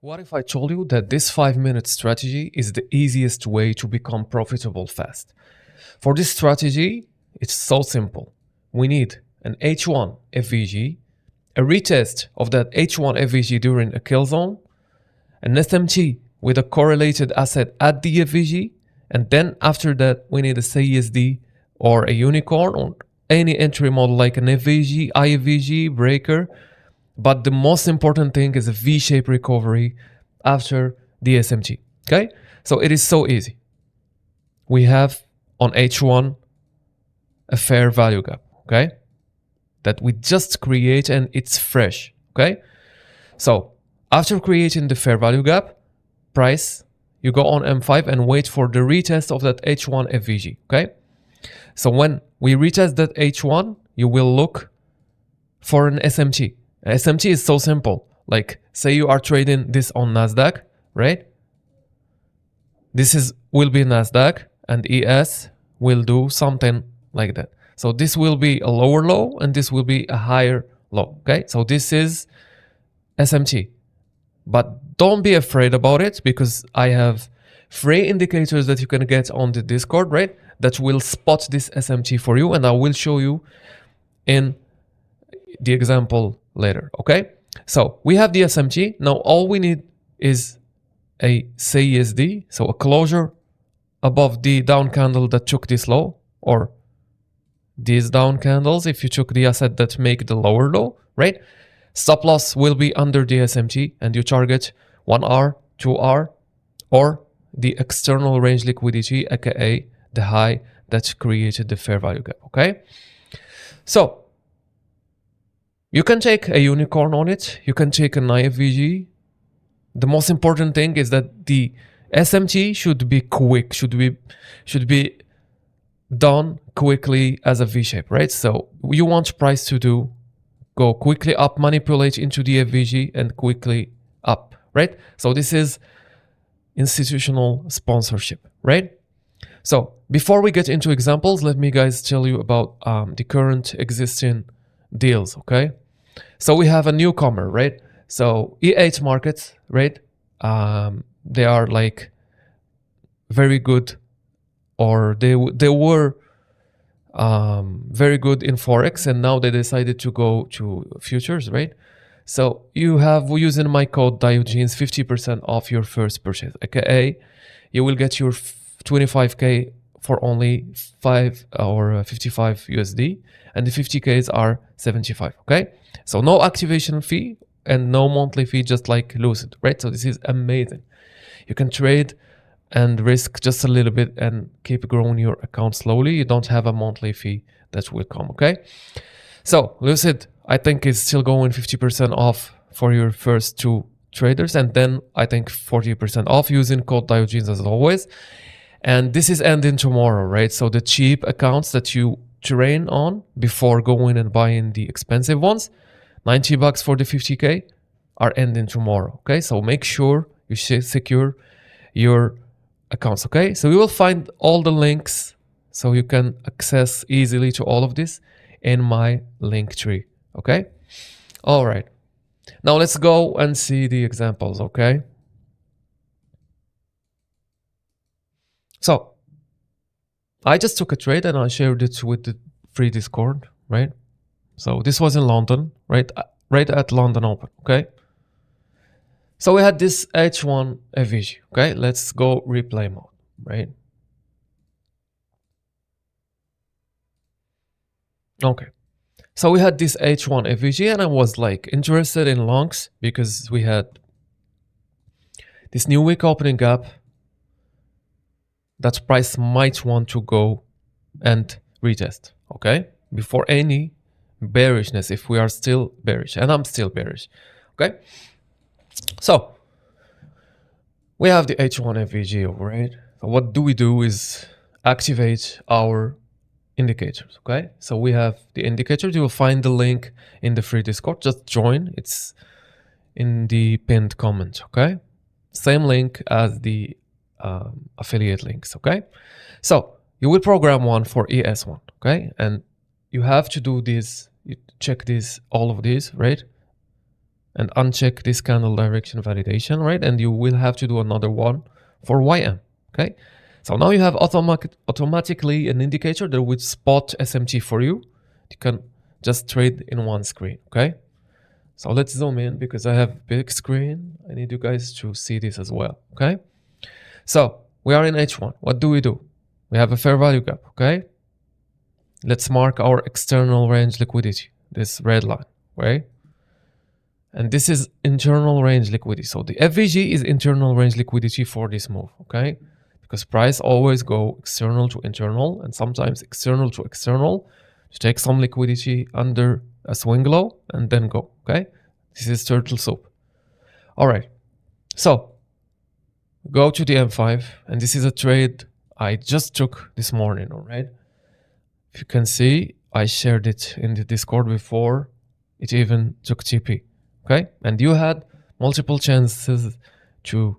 What if I told you that this 5-minute strategy is the easiest way to become profitable fast? For this strategy, it's so simple. We need an H1 FVG, a retest of that H1 FVG during a kill zone, an SMT with a correlated asset at the FVG, and then after that we need a CSD or a unicorn or any entry model like an FVG, IFVG, breaker. But the most important thing is a V-shaped recovery after the SMT. Okay, so it is so easy. We have on H1 a fair value gap, okay, that we just create and it's fresh. Okay, so after creating the fair value gap price, you go on M5 and wait for the retest of that H1 FVG. Okay, so when we retest that H1, you will look for an SMT. SMT is so simple. Like, say you are trading this on Nasdaq, right? This will be Nasdaq, and ES will do something like that. So this will be a lower low, and this will be a higher low. Okay, so this is SMT. But don't be afraid about it, because I have free indicators that you can get on the Discord, right? That will spot this SMT for you, and I will show you in the example later. Okay, so we have the SMT. Now all we need is a CSD, so a closure above the down candle that took this low, or these down candles if you took the asset that make the lower low, right? Stop loss will be under the SMT, and you target 1R, 2R, or the external range liquidity, aka the high that created the fair value gap. Okay, so you can take a unicorn on it, you can take an IFVG. The most important thing is that the SMT should be quick, should be done quickly as a V-shape, right? So you want price to go quickly up, manipulate into the FVG and quickly up, right? So this is institutional sponsorship, right? So before we get into examples, let me guys tell you about the current existing deals. Okay, so we have a newcomer, right? So E8 markets, right? They are like very good, or they were very good in forex, and now they decided to go to futures, right? So you have, using my code Diogenes, 50% off your first purchase, aka you will get your 25k for only 5 or 55 USD, and the 50Ks are 75. Okay, so no activation fee and no monthly fee, just like Lucid, right? So this is amazing. You can trade and risk just a little bit and keep growing your account slowly. You don't have a monthly fee that will come. Okay, so Lucid, I think, is still going 50% off for your first 2 traders, and then I think 40% off using code Diogenes as always. And this is ending tomorrow, right? So the cheap accounts that you train on before going and buying the expensive ones, $90 for the 50K, are ending tomorrow. Okay, so make sure you secure your accounts. Okay, so you will find all the links so you can access easily to all of this in my link tree. Okay, all right, now let's go and see the examples. Okay, so I just took a trade and I shared it with the free Discord, right? So this was in London, right at London Open. Okay, so we had this H1 FVG. Okay, let's go replay mode, right? Okay, so we had this H1 FVG, and I was like interested in longs because we had this new week opening gap that price might want to go and retest, okay, before any bearishness, if we are still bearish, and I'm still bearish. Okay, so we have the H1 FVG, right? So what do we do is activate our indicators. Okay, so we have the indicators. You will find the link in the free Discord. Just join, it's in the pinned comment. Okay, same link as the affiliate links. Okay, so you will program one for ES1. Okay, and you have to do this, you check this, all of these, right? and uncheck this candle direction validation, right? And you will have to do another one for YM, okay? So now you have automatically an indicator that would spot SMT for you. You can just trade in one screen, okay? So let's zoom in because I have big screen. I need you guys to see this as well, okay? So we are in H1. What do? We have a fair value gap, okay? Let's mark our external range liquidity, this red line, right? And this is internal range liquidity. So the FVG is internal range liquidity for this move, okay? Because price always go external to internal and sometimes external to external to take some liquidity under a swing low and then go, okay? This is turtle soup. All right, so go to the M5 and this is a trade I just took this morning, all right? If you can see, I shared it in the Discord before it even took TP, okay? And you had multiple chances to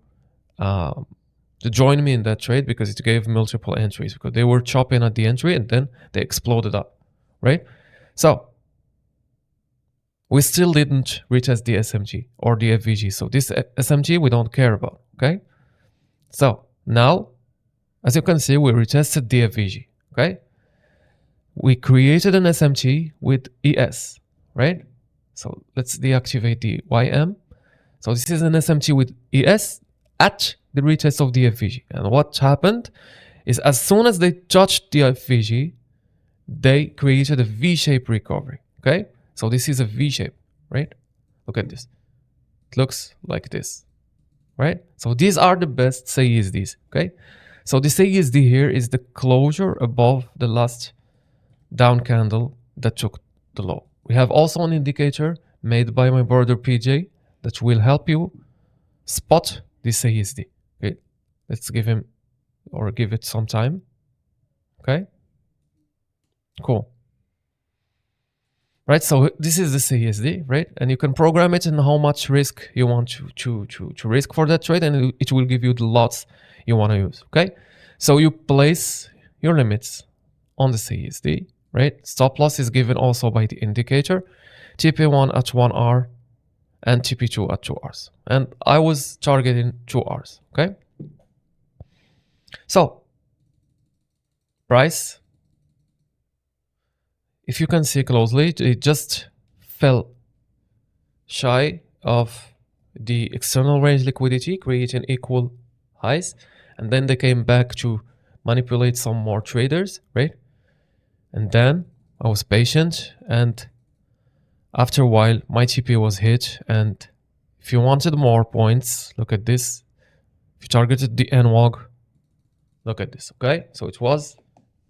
join me in that trade because it gave multiple entries because they were chopping at the entry and then they exploded up, right? So we still didn't retest the SMG or the FVG. So this SMG we don't care about, okay? So now, as you can see, we retested the FVG, okay? We created an SMT with ES, right? So let's deactivate the YM. So this is an SMT with ES at the retest of the FVG. And what happened is as soon as they touched the FVG, they created a V-shape recovery, okay? So this is a V-shape, right? Look at this. It looks like this, right? So these are the best CSDs, okay? So the CSD here is the closure above the last down candle that took the low. We have also an indicator made by my brother PJ that will help you spot this CSD. Okay, let's give him or give it some time. Okay, cool. Right, so this is the CSD, right? And you can program it and how much risk you want to risk for that trade, and it will give you the lots you want to use. Okay, so you place your limits on the CSD. Right, stop loss is given also by the indicator, TP1 at 1 hour and TP2 at 2 hours. And I was targeting 2 hours, okay? So, price, if you can see closely, it just fell shy of the external range liquidity, creating equal highs. And then they came back to manipulate some more traders, right? And then I was patient, and after a while my TP was hit. And if you wanted more points, look at this. If you targeted the NWOG, look at this, okay? So it was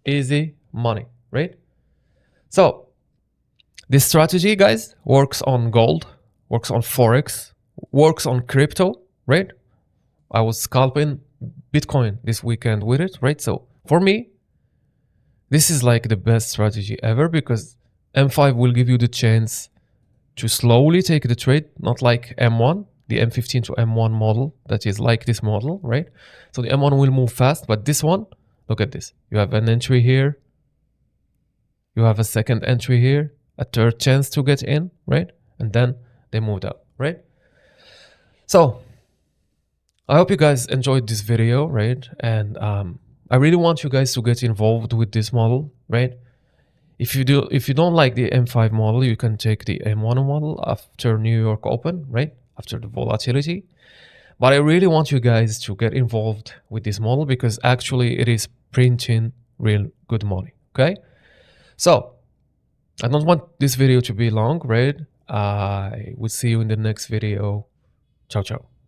easy money, right? So this strategy, guys, works on gold, works on Forex, works on crypto, right? I was scalping Bitcoin this weekend with it, right? So for me, this is like the best strategy ever because M5 will give you the chance to slowly take the trade, not like M1, the M15 to M1 model that is like this model, right? So the M1 will move fast, but this one, look at this. You have an entry here. You have a second entry here, a third chance to get in, right? And then they moved up, right? So I hope you guys enjoyed this video, right? And I really want you guys to get involved with this model, right? If you don't like the M5 model, you can take the M1 model after New York Open, right? After the volatility. But I really want you guys to get involved with this model because actually it is printing real good money, okay? So I don't want this video to be long, right? I will see you in the next video. Ciao, ciao.